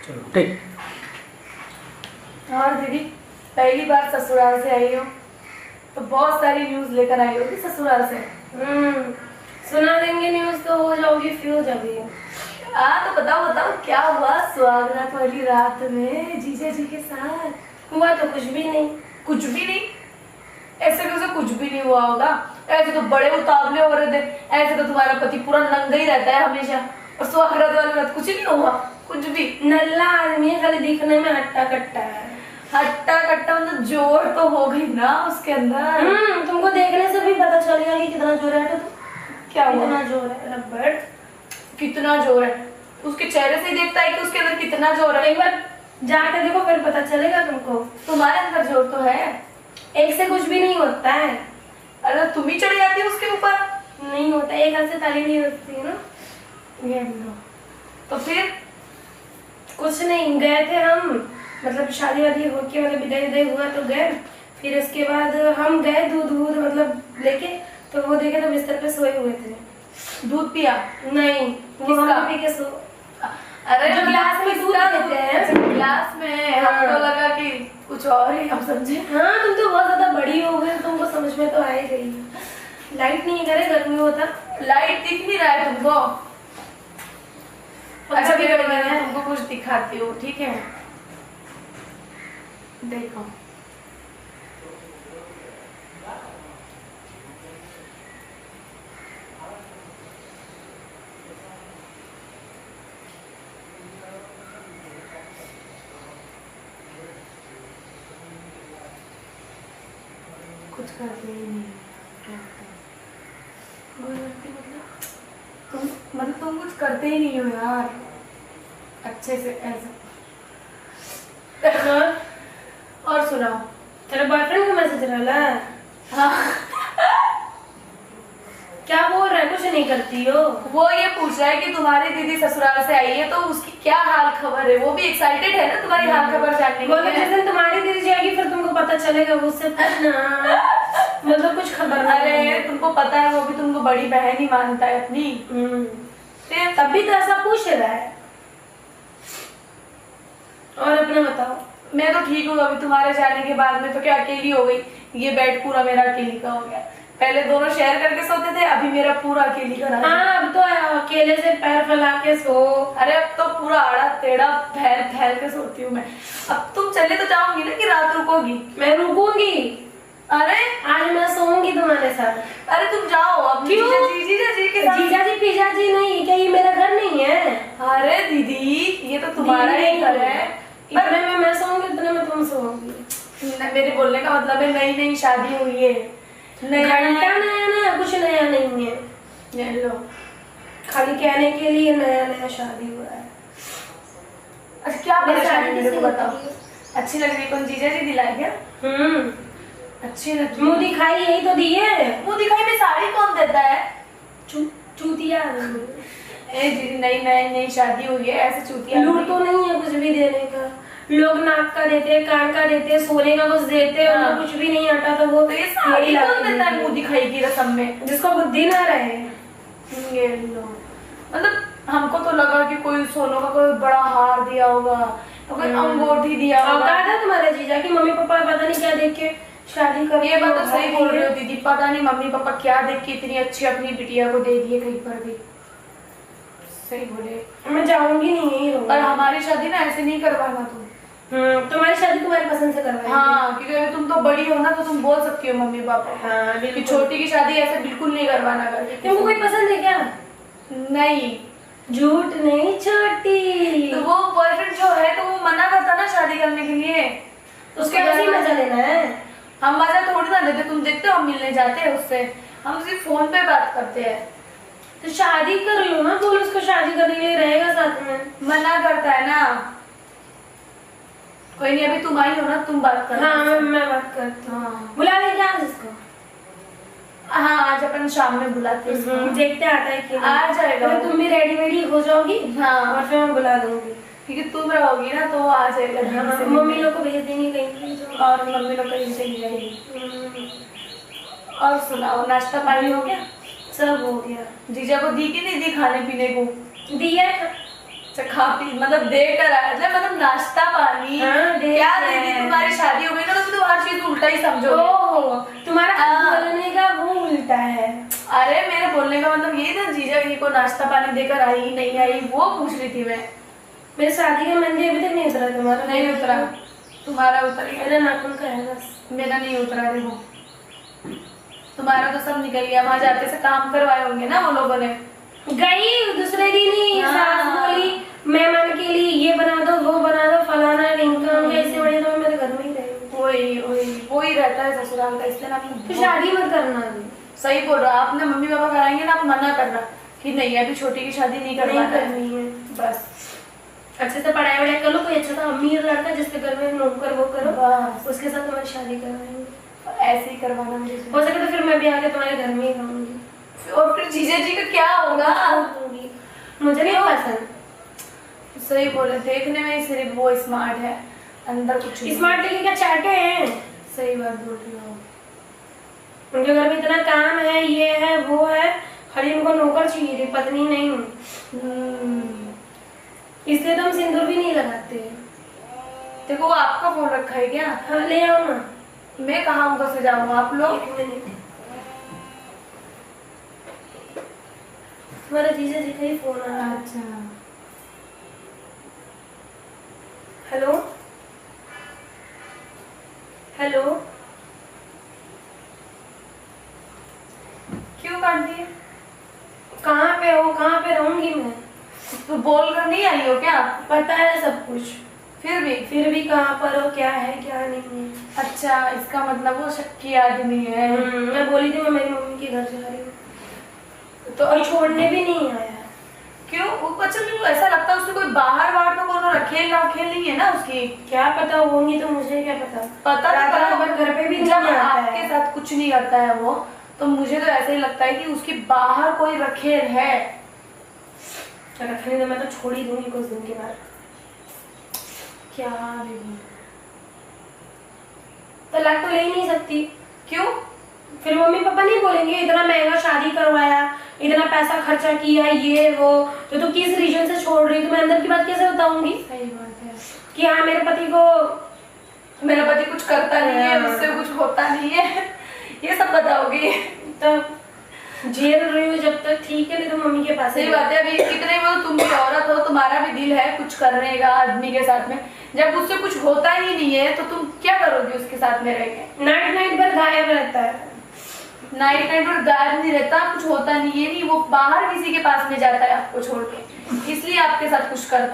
चलो ठीक। और दीदी पहली बार ससुराल से आई हो तो बहुत सारी न्यूज लेकर आई होगी ससुराल से। सुना देंगे न्यूज तो हो जाओगी फ्यूज अभी। तो बताओ बताओ क्या हुआ सुहागरात वाली रात में जीजा जी के साथ। हुआ तो कुछ भी नहीं। कुछ भी नहीं? ऐसे कैसे कुछ भी नहीं हुआ होगा? ऐसे तो बड़े उतावले हो रहे थे, ऐसे तो तुम्हारा पति पूरा नंगा ही रहता है हमेशा, और सुहागरात वाली रात कुछ नहीं हुआ कुछ भी। नल्ला आदमी है, खाली दिखने में हट्टा कट्टा है। हट्टा कट्टा मतलब जोर तो हो गई ना उसके अंदर। तुमको देखने से भी पता चलेगा कि कितना जोर है। तो क्या हुआ? कितना जोर है रबड़, कितना जोर है? उसके चेहरे से ही देखता है कि उसके अंदर कितना जोर है। एक बार जाके देखो फिर पता चलेगा तुमको। तुम्हारे अंदर जोर तो है। एक से कुछ भी नहीं होता है। अरे तुम ही चढ़ जाती है उसके ऊपर। नहीं होता, एक हाथ से ताली नहीं होती है ना। ये लो। तो फिर कुछ नहीं, गए थे हम, मतलब शादी वादी होके मतलब विदाई विदाई हुआ तो गए। फिर उसके बाद हम गए दूध वूध मतलब लेके, तो वो देखे तो बिस्तर पे सोए हुए थे। दूध पिया? नहीं, वो किसका? हम पी के सो। अरे जो गिलास में दूध देते हैं। गिलास में हमको लगा कि कुछ और ही हम समझे। हाँ तुम तो बहुत ज्यादा बड़ी हो गई, तुमको समझ में तो आ ही गई। लाइट नहीं करे, गर्मी होता। लाइट दिख नहीं रहा है तुमको? अच्छा भी गर्मी मैं है। तुमको कुछ दिखाती हूँ, ठीक है? देखो कुछ करते ही नहीं। तुम कुछ करते ही नहीं हो यार अच्छे से ऐसा। और सुनाओ। तेरा बॉयफ्रेंड का मैसेज रहा? हाँ क्या बोल रहा है? कुछ नहीं करती हो? वो ये पूछ रहा है कि तुम्हारी दीदी ससुराल से आई है तो उसकी क्या हाल खबर है। वो भी एक्साइटेड है ना तुम्हारी हाल खबर जानने बोलो के जिस लिए। दिन तुम्हारी दीदी जाएगी फिर तुमको पता चलेगा, वो उससे पूछना। मतलब कुछ खबर नहीं। अरे तुमको पता है वो भी तुमको बड़ी बहन ही मानता है अपनी। फिर तब भी तो ऐसा पूछ रहा है। और अपना बताओ। मैं तो ठीक हूँ। अभी तुम्हारे जाने के बाद में तो क्या अकेली हो गई। ये बेड पूरा मेरा अकेली का हो गया। पहले दोनों शेयर करके सोते थे, अभी मेरा पूरा अकेली का रहा। हाँ अब तो अकेले से पैर फैला के सो। अरे अब तो पूरा आड़ा टेढ़ा फैल फैल के सोती हूँ मैं। अब तुम चले तो जाऊंगी ना कि रात रुकोगी? मैं रुकूंगी। अरे आज मैं सोऊंगी तुम्हारे साथ। अरे तुम जाओ अब। क्यों? जीजा जी के साथ। जीजा जी पिजा जी नहीं, क्या ये मेरा घर नहीं है? अरे दीदी ये तो तुम्हारा ही घर है। इतने में मैं सोऊंगी, इतने में तुम सोओगी। मेरे बोलने का मतलब है नई नई शादी हुई है। घंटा नया नया कुछ नया नहीं है। ये लो खाली कहने के लिए नया नया शादी हुआ है। अच्छा क्या परेशानी है मेरे को किसी बताओ। ने अच्छी लग रही? कौन जीजा जी दिलाए क्या? अच्छी लगी। मुंह दिखाई यही तो दिए। मुंह दिखाई में साड़ी कौन देता है? चूतिया। ए दीदी नई नई नई शादी हुई है, ऐसे चूतिया लूट तो नहीं है कुछ भी देने का। लोग नाक का देते, कान का देते, सोने का कुछ देते, हाँ। उनको कुछ भी नहीं आता तो वो तो ये साड़ी यही कौन देता है देती मुंह दिखाई की रस्म में? जिसको बुद्धि ना रहे। ये लो मतलब हमको तो लगा कि कोई सोनों का कोई बड़ा हार दिया होगा तो कोई अंगूठी दिया और होगा। कहा था तुम्हारे जीजा की मम्मी पापा पता नहीं क्या देख के शादी कर। ये बात तो सही बोल रहे हो दीदी। पता नहीं मम्मी पापा क्या देख के इतनी अच्छी अपनी बिटिया को दे दिए कहीं पर भी। सही बोले। मैं जाऊंगी नहीं, यही रहूंगी। और हमारी शादी ना ऐसे नहीं करवाना तुम। तुम्हारी शादी तुम्हारी पसंद से करवाएंगे। हाँ क्योंकि अगर तुम तो बड़ी हो ना तो तुम बोल सकती हो मम्मी पापा को। हाँ कि बिल्कुल। छोटी की शादी ऐसे बिल्कुल नहीं करवाना करके। तुमको कोई पसंद है क्या? नहीं। झूठ नहीं छोटी। तो वो बॉयफ्रेंड जो है तो वो मना करता ना शादी करने के लिए। उसके ऐसे ही मजा लेना है। हम मजा थोड़ी ना लेते। तुम देखते हो हम मिलने जाते हैं उससे, हम सिर्फ फोन पे बात करते हैं। तो शादी कर लो ना, बोलो उसको शादी करने के लिए रहेगा साथ में। मना करता है ना। कोई नहीं अभी तुम आई हो ना, तुम बात करो। हाँ मैं बात करती हूँ। हाँ बुला ले क्या आज इसको? हाँ आज अपन शाम में बुलाते हैं इसको। देखते आता है कि आ जाएगा तो वो। तुम भी रेडी वेडी हो जाओगी। हाँ और फिर मैं बुला दूंगी। क्योंकि तुम रहोगी ना तो वो आ जाएगा ध्यान से। मम्मी लोग को भेज देंगे कहीं तो। और मम्मी लोग कहीं से जाएगी। और सुनाओ नाश्ता पानी हो गया? सब हो गया। जीजा को दी कि नहीं दी खाने पीने को? दिया है। अच्छा खा पी मतलब देकर आया था, मतलब नाश्ता पानी। हाँ, दे क्या के दीदी आया। तुम्हारी शादी हो गई ना तो तुम हर चीज उल्टा ही समझो। ओहो, तुम्हारा हाँ। बोलने का वो उल्टा है। अरे मेरे बोलने का मतलब ये था जीजा जी को नाश्ता पानी देकर आई नहीं आई वो पूछ रही थी मैं। मेरी शादी का मेहंदी अभी तक नहीं उतरा तुम्हारा? नहीं उतरा, तुम्हारा उतर गया, मेरा नाखून का है बस। मेरा नहीं उतरा। देखो तुम्हारा तो सब निकल गया, वहां जाते से काम करवाए होंगे ना वो लोगों ने। गई दूसरे दिन ही हाँ। सास बोली मेहमान के लिए ये बना दो वो बना दो फलाना ढिमका, ऐसे बड़े तो मैं मेरे घर में ही रही हूँ। वही रहता है ससुराल का, इसलिए ना तो शादी मत करना अभी। सही बोल रहा आप ना, मम्मी पापा कराएंगे ना आप मना करना कि नहीं अभी छोटी की शादी नहीं नहीं करवाना है। करनी है। बस अच्छे से पढ़ाई वढ़ाई कर लो, कोई अच्छा सा अमीर लड़का जिसके घर में नौकर वो करो, बस उसके साथ तुम्हारी शादी करवाएंगे। ऐसे ही करवाना मुझे। हो सके तो फिर मैं भी आके तुम्हारे घर में ही रहूंगी। और फिर जीजा जी का क्या होगा? मुझे नहीं पसंद। सही बोले, देखने में ही सिर्फ वो स्मार्ट है, अंदर कुछ नहीं। स्मार्ट लेके क्या चाटे हैं? सही बात बोल रही हो। उनके घर में इतना काम है, ये है वो है, खाली उनको नौकर चाहिए थी, पत्नी नहीं। इसलिए तो हम सिंदूर भी नहीं लगाते। देखो वो आपका फोन रखा है क्या? हाँ ले आओ ना। मैं कहाँ उनका से जाऊंगा, आप लोग। एक मिनट, तुम्हारा जीजा जी का ही फोन आ रहा है। अच्छा हेलो हेलो, क्यों काट दिए? कहाँ पे हो? कहाँ पे रहूंगी मैं? तो बोल कर नहीं आई हो क्या? पता है सब कुछ, फिर भी कहाँ पर हो, क्या है क्या नहीं है। अच्छा इसका मतलब वो शक्की आदमी है। मैं बोली थी मैं मेरी मम्मी के घर जा रही हूँ, तो और छोड़ने भी नहीं आया। क्यों? अच्छा मेरे ऐसा लगता है उसने कोई बाहर तो कोनो रखेल नहीं है ना उसकी। क्या पता होंगी, तो मुझे क्या पता। पता रात तो भर घर पे भी नहीं जब आता आपके है। साथ कुछ नहीं करता है वो, तो मुझे तो ऐसे ही लगता है कि उसकी बाहर कोई रखेल है। रखने दो, मैं तो छोड़ ही दूंगी कुछ दिन के बाद। क्या दीदी? तलाक तो ले ही नहीं सकती। क्यों? फिर मम्मी पापा नहीं बोलेंगे इतना महंगा शादी करवाया, इतना पैसा खर्चा किया, ये वो, तो तू किस रीजन से छोड़ रही, तो मैं अंदर की बात कैसे बताऊंगी सही बात है कि हाँ मेरे पति को, मेरा पति कुछ करता नहीं है, हाँ। मुझसे कुछ होता नहीं है, ये सब बताओगी? तब झेल रही हूँ जब तक, ठीक है, नहीं तो मम्मी के पास सही बात है। अभी कितने में तुम भी औरत हो, तुम्हारा भी दिल है कुछ करने का आदमी के साथ में, जब उससे कुछ होता ही नहीं है तो तुम क्या करोगे उसके साथ में रह के? नाइट पर गायब रहता है। नाइट पर गायब नहीं रहता, कुछ होता नहीं है, नहीं वो बाहर किसी के पास में जाता है आपको छोड़ के, इसलिए आपके साथ कुछ करता है।